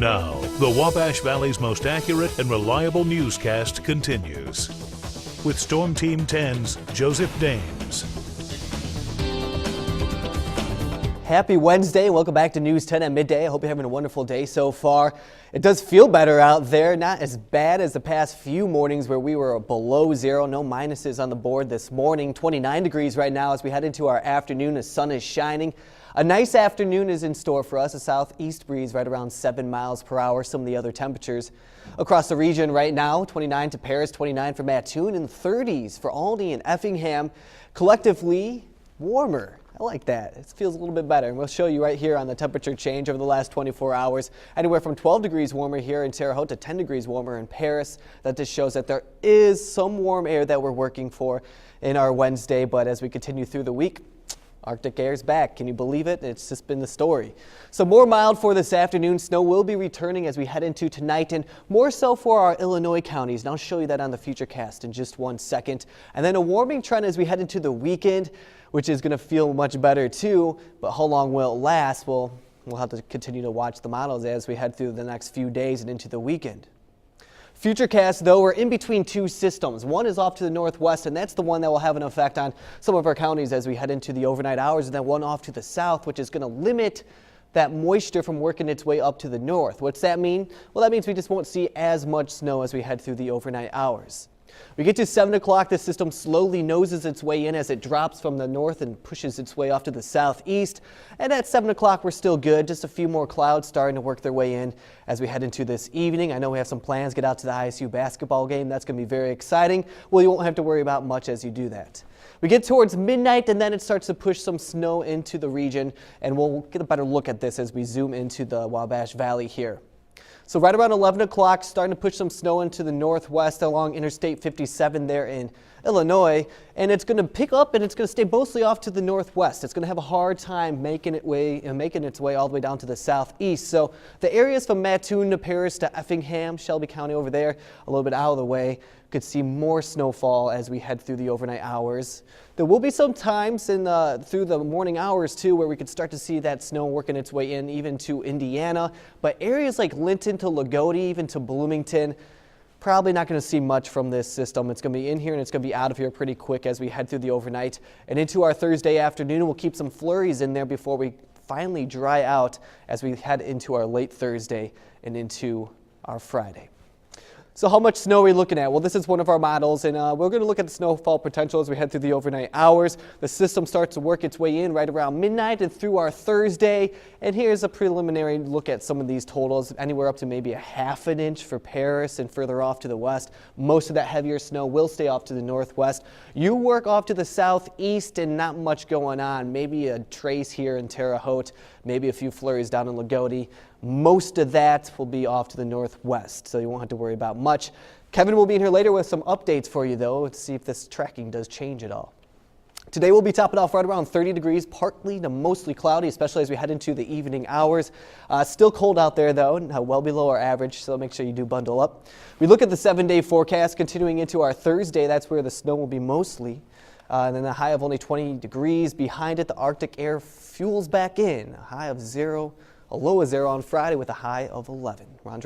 Now, the Wabash Valley's most accurate and reliable newscast continues. With Storm Team 10's Joseph Dames. Happy Wednesday. Welcome back to News 10 at midday. I hope you're having a wonderful day so far. It does feel better out there, not as bad as the past few mornings where we were below zero. No minuses on the board this morning. 29 degrees right now as we head into our afternoon. The sun is shining. A nice afternoon is in store for us. A southeast breeze right around 7 miles per hour. Some of the other temperatures across the region right now, 29 to Paris, 29 for Mattoon, and 30s for Aldie and Effingham. Collectively warmer. I like that. It feels a little bit better. And we'll show you right here on the temperature change over the last 24 hours. Anywhere from 12 degrees warmer here in Terre Haute to 10 degrees warmer in Paris. That just shows that there is some warm air that we're working for in our Wednesday. But as we continue through the week, Arctic air is back. Can you believe it? It's just been the story. So more mild for this afternoon. Snow will be returning as we head into tonight, and more so for our Illinois counties. And I'll show you that on the Futurecast in just 1 second. And then a warming trend as we head into the weekend, which is going to feel much better too. But how long will it last? Well, we'll have to continue to watch the models as we head through the next few days and into the weekend. Futurecast, though, we're in between two systems. One is off to the northwest, and that's the one that will have an effect on some of our counties as we head into the overnight hours, and then one off to the south, which is going to limit that moisture from working its way up to the north. What's that mean? Well, that means we just won't see as much snow as we head through the overnight hours. We get to 7 o'clock, the system slowly noses its way in as it drops from the north and pushes its way off to the southeast. And at 7 o'clock, we're still good. Just a few more clouds starting to work their way in as we head into this evening. I know we have some plans, get out to the ISU basketball game. That's going to be very exciting. Well, you won't have to worry about much as you do that. We get towards midnight, and then it starts to push some snow into the region. And we'll get a better look at this as we zoom into the Wabash Valley here. So right around 11 o'clock, starting to push some snow into the northwest along Interstate 57 there in Illinois. And it's going to pick up and it's going to stay mostly off to the northwest. It's going to have a hard time making its way all the way down to the southeast. So the areas from Mattoon to Paris to Effingham, Shelby County over there, a little bit out of the way, could see more snowfall as we head through the overnight hours. There will be some times through the morning hours too where we could start to see that snow working its way in even to Indiana. But areas like Linton to Lagodi, even to Bloomington, probably not going to see much from this system. It's going to be in here and it's going to be out of here pretty quick as we head through the overnight and into our Thursday afternoon. We'll keep some flurries in there before we finally dry out as we head into our late Thursday and into our Friday. So how much snow are we looking at? Well, this is one of our models, and we're going to look at the snowfall potential as we head through the overnight hours. The system starts to work its way in right around midnight and through our Thursday. And here's a preliminary look at some of these totals, anywhere up to maybe a ½ an inch for Paris and further off to the west. Most of that heavier snow will stay off to the northwest. You work off to the southeast and not much going on. Maybe a trace here in Terre Haute, maybe a few flurries down in Lagodi. Most of that will be off to the northwest, so you won't have to worry about much. Kevin will be in here later with some updates for you, though, to see if this tracking does change at all. Today we'll be topping off right around 30 degrees, partly to mostly cloudy, especially as we head into the evening hours. Still cold out there, though, well below our average, so make sure you do bundle up. We look at the 7-day forecast continuing into our Thursday. That's where the snow will be mostly. And then a high of only 20 degrees. Behind it, the Arctic air fuels back in. A high of 0. A low of 0 on Friday with a high of 11. Ron